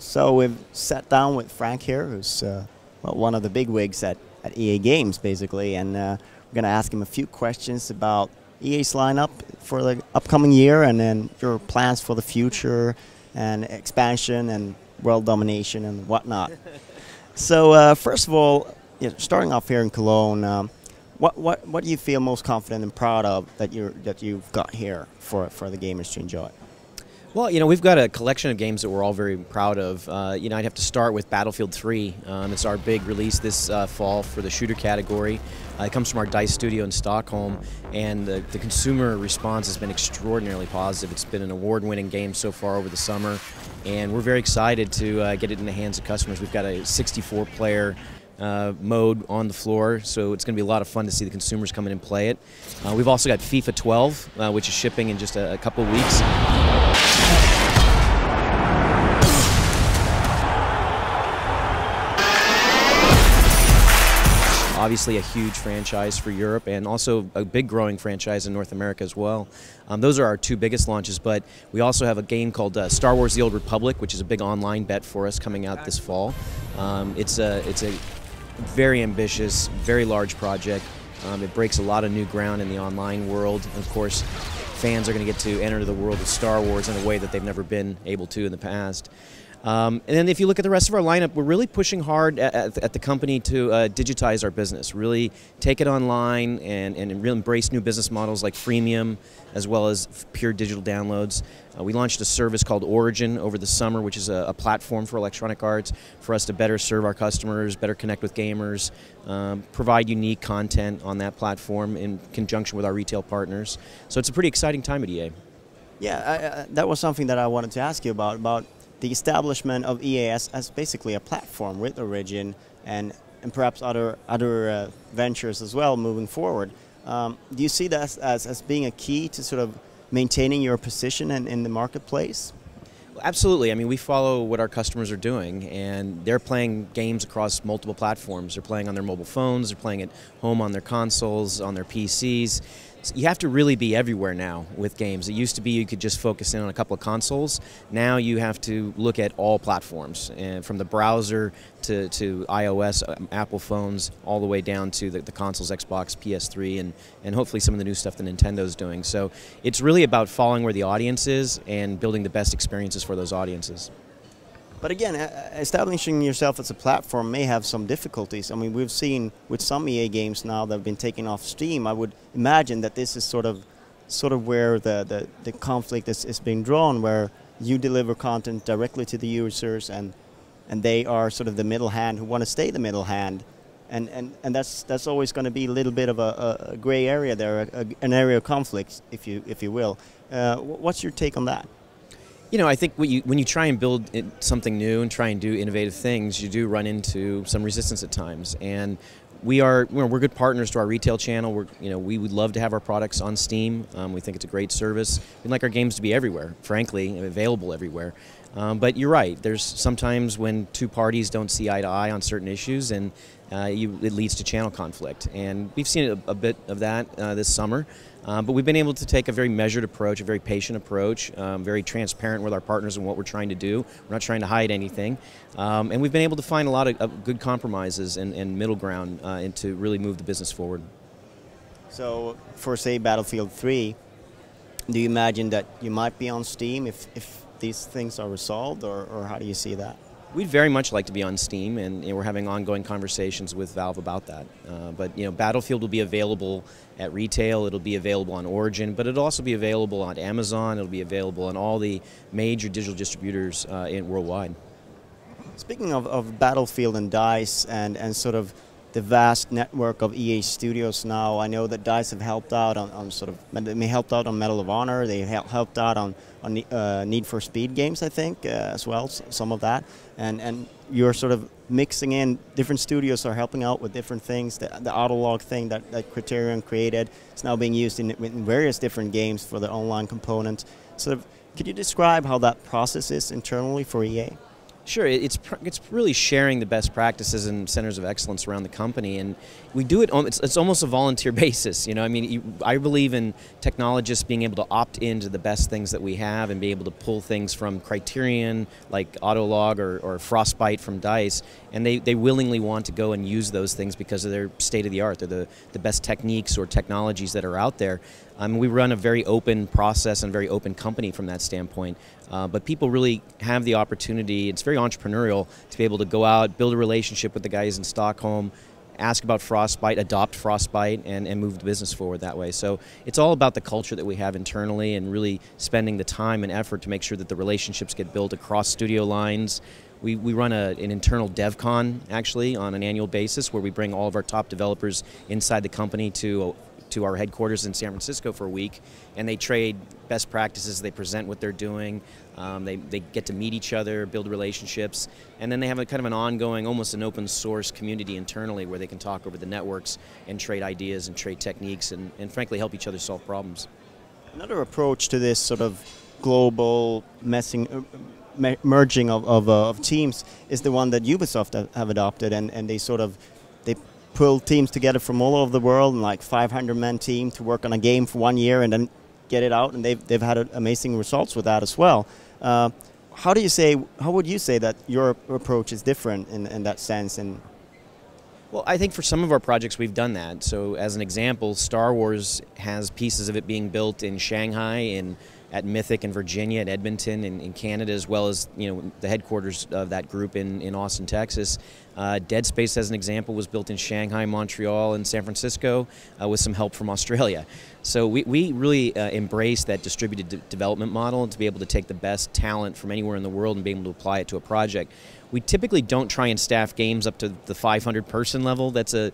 So we've sat down with Frank here, who's well, one of the big wigs at EA Games, basically, and we're going to ask him a few questions about EA's lineup for the upcoming year, and then your plans for the future, and expansion, and world domination, and whatnot. So first of all, starting off here in Cologne, what do you feel most confident and proud of that you've got here for the gamers to enjoy? Well, we've got a collection of games that we're all very proud of. I'd have to start with Battlefield 3. It's our big release this fall for the shooter category. It comes from our DICE studio in Stockholm, and the consumer response has been extraordinarily positive. It's been an award-winning game so far over the summer, and we're very excited to get it in the hands of customers. We've got a 64-player mode on the floor, so it's going to be a lot of fun to see the consumers come in and play it. We've also got FIFA 12, which is shipping in just a couple of weeks. Obviously a huge franchise for Europe, and also a big growing franchise in North America as well. Those are our two biggest launches, but we also have a game called Star Wars: The Old Republic, which is a big online bet for us coming out this fall. It's a very ambitious, very large project. It breaks a lot of new ground in the online world. And of course, fans are going to get to enter the world of Star Wars in a way that they've never been able to in the past. And then if you look at the rest of our lineup, we're really pushing hard at the company to digitize our business, really take it online and really embrace new business models like freemium as well as pure digital downloads. We launched a service called Origin over the summer, which is a platform for electronic arts for us to better serve our customers, better connect with gamers, provide unique content on that platform in conjunction with our retail partners. So it's a pretty exciting time at EA. Yeah, that was something that I wanted to ask you about the establishment of EA as basically a platform with Origin and perhaps other ventures as well moving forward. Do you see that as being a key to sort of maintaining your position in the marketplace? Absolutely. I mean, we follow what our customers are doing, and they're playing games across multiple platforms. They're playing on their mobile phones, they're playing at home on their consoles, on their PCs. So you have to really be everywhere now with games. It used to be you could just focus in on a couple of consoles. Now you have to look at all platforms, and from the browser to iOS, Apple phones, all the way down to the consoles, Xbox, PS3, and hopefully some of the new stuff that Nintendo's doing. So it's really about following where the audience is and building the best experiences for those audiences. But again, establishing yourself as a platform may have some difficulties. I mean, we've seen with some EA games now that have been taken off Steam. I would imagine that this is sort of where the conflict is being drawn, where you deliver content directly to the users, and they are sort of the middle hand who want to stay the middle hand, and that's always going to be a little bit of a gray area there, an area of conflict, if you will. What's your take on that? I think when you try and build something new and try and do innovative things, you do run into some resistance at times. And we're good partners to our retail channel. We would love to have our products on Steam. We think it's a great service. We'd like our games to be everywhere, frankly, available everywhere. But you're right. There's sometimes when two parties don't see eye to eye on certain issues, and it leads to channel conflict. And we've seen a bit of that this summer. But we've been able to take a very measured approach, a very patient approach, very transparent with our partners and what we're trying to do. We're not trying to hide anything. And we've been able to find a lot of good compromises and middle ground and to really move the business forward. So for, say, Battlefield 3, do you imagine that you might be on Steam if these things are resolved, or how do you see that? We'd very much like to be on Steam, and we're having ongoing conversations with Valve about that. But Battlefield will be available at retail. It'll be available on Origin, but it'll also be available on Amazon. It'll be available on all the major digital distributors worldwide. Speaking of Battlefield and DICE and sort of the vast network of EA studios now, I know that DICE have helped out they helped out on Medal of Honor. They helped out on Need for Speed games, I think, as well, some of that. And you're sort of mixing in, different studios are helping out with different things. The Autolog thing that Criterion created is now being used in various different games for the online component. Sort of, could you describe how that process is internally for EA? Sure, it's really sharing the best practices and centers of excellence around the company, and we do it. It's almost a volunteer basis. You know, I mean, I believe in technologists being able to opt into the best things that we have and be able to pull things from Criterion like Autolog or Frostbite from DICE, and they willingly want to go and use those things because of their state of the art. They're the best techniques or technologies that are out there. We run a very open process and very open company from that standpoint. But people really have the opportunity, it's very entrepreneurial, to be able to go out, build a relationship with the guys in Stockholm, ask about Frostbite, adopt Frostbite, and move the business forward that way. So it's all about the culture that we have internally and really spending the time and effort to make sure that the relationships get built across studio lines. We run an internal DevCon, actually, on an annual basis where we bring all of our top developers inside the company to our headquarters in San Francisco for a week, and they trade best practices, they present what they're doing, they get to meet each other, build relationships, and then they have a kind of an ongoing, almost an open source community internally where they can talk over the networks and trade ideas and trade techniques and frankly help each other solve problems. Another approach to this sort of global merging of teams is the one that Ubisoft have adopted, and they pull teams together from all over the world, and like 500-man team to work on a game for 1 year and then get it out, and they've had amazing results with that as well. How would you say that your approach is different in that sense? And well, I think for some of our projects we've done that. So as an example, Star Wars has pieces of it being built in Shanghai, at Mythic in Virginia, at Edmonton in Canada, as well as the headquarters of that group in Austin, Texas. Dead Space, as an example, was built in Shanghai, Montreal, and San Francisco with some help from Australia. So we really embrace that distributed development model to be able to take the best talent from anywhere in the world and be able to apply it to a project. We typically don't try and staff games up to the 500-person level. That's a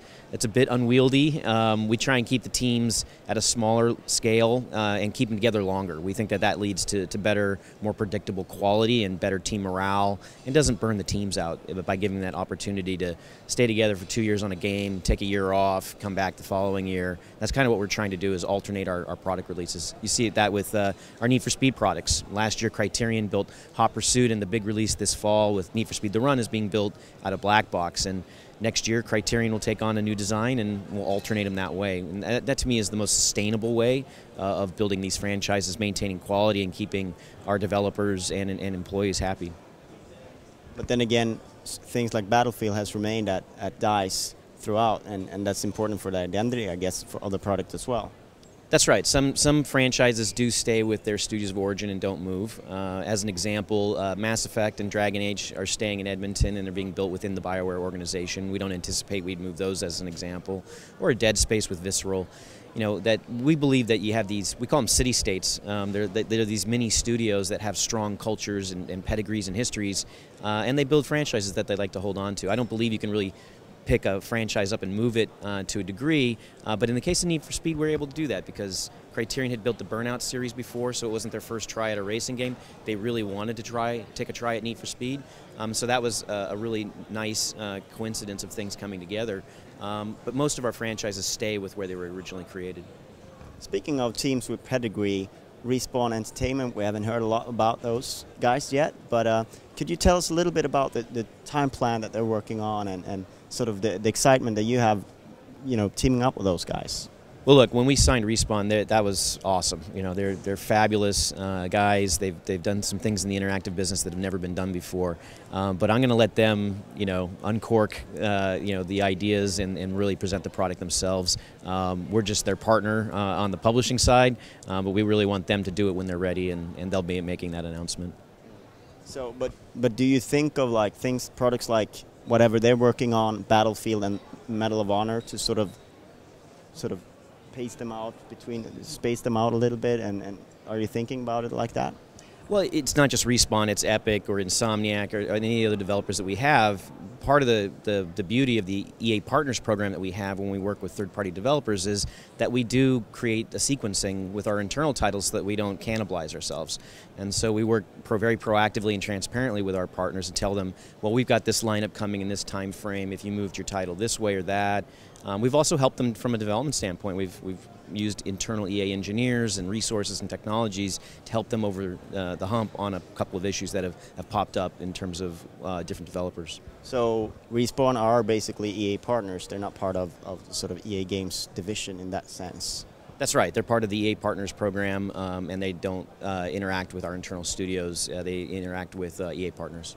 bit unwieldy. We try and keep the teams at a smaller scale and keep them together longer. We think that leads to better, more predictable quality and better team morale, and doesn't burn the teams out by giving that opportunity to stay together for 2 years on a game, take a year off, come back the following year. That's kind of what we're trying to do, is alternate our product releases. You see that with our Need for Speed products. Last year, Criterion built Hot Pursuit, and the big release this fall with Need for Speed The Run is being built out of Black Box. And next year, Criterion will take on a new design, and we'll alternate them that way. And that to me is the most sustainable way of building these franchises, maintaining quality and keeping our developers and employees happy. But then again, things like Battlefield has remained at DICE throughout, and that's important for the identity, I guess, for other products as well. That's right. Some franchises do stay with their studios of origin and don't move. As an example, Mass Effect and Dragon Age are staying in Edmonton and they're being built within the BioWare organization. We don't anticipate we'd move those as an example. Or a Dead Space with Visceral. That we believe that you have these, we call them city-states. They're these mini studios that have strong cultures and pedigrees and histories, and they build franchises that they like to hold on to. I don't believe you can really pick a franchise up and move it to a degree, but in the case of Need for Speed, we're able to do that because Criterion had built the Burnout series before, so it wasn't their first try at a racing game. They really wanted to take a try at Need for Speed, so that was a really nice coincidence of things coming together. But most of our franchises stay with where they were originally created. Speaking of teams with pedigree, Respawn Entertainment, we haven't heard a lot about those guys yet, but could you tell us a little bit about the time plan that they're working on and sort of the excitement that you have, teaming up with those guys? Well, look, when we signed Respawn, that was awesome. They're fabulous guys. They've done some things in the interactive business that have never been done before. But I'm going to let them, uncork, the ideas and really present the product themselves. We're just their partner on the publishing side, but we really want them to do it when they're ready, and they'll be making that announcement. So, but do you think of products like whatever they're working on, Battlefield and Medal of Honor, to sort of space them out a little bit, and are you thinking about it like that? Well, it's not just Respawn, it's Epic or Insomniac or any other developers that we have. Part of the beauty of the EA Partners program that we have when we work with third-party developers is that we do create a sequencing with our internal titles so that we don't cannibalize ourselves. And so we work very proactively and transparently with our partners and tell them, well, we've got this lineup coming in this time frame. If you moved your title this way or that, We've also helped them from a development standpoint. We've used internal EA engineers and resources and technologies to help them over the hump on a couple of issues that have popped up in terms of different developers. So Respawn are basically EA partners. They're not part of sort of EA Games division in that sense. That's right. They're part of the EA Partners program, and they don't interact with our internal studios. They interact with EA Partners.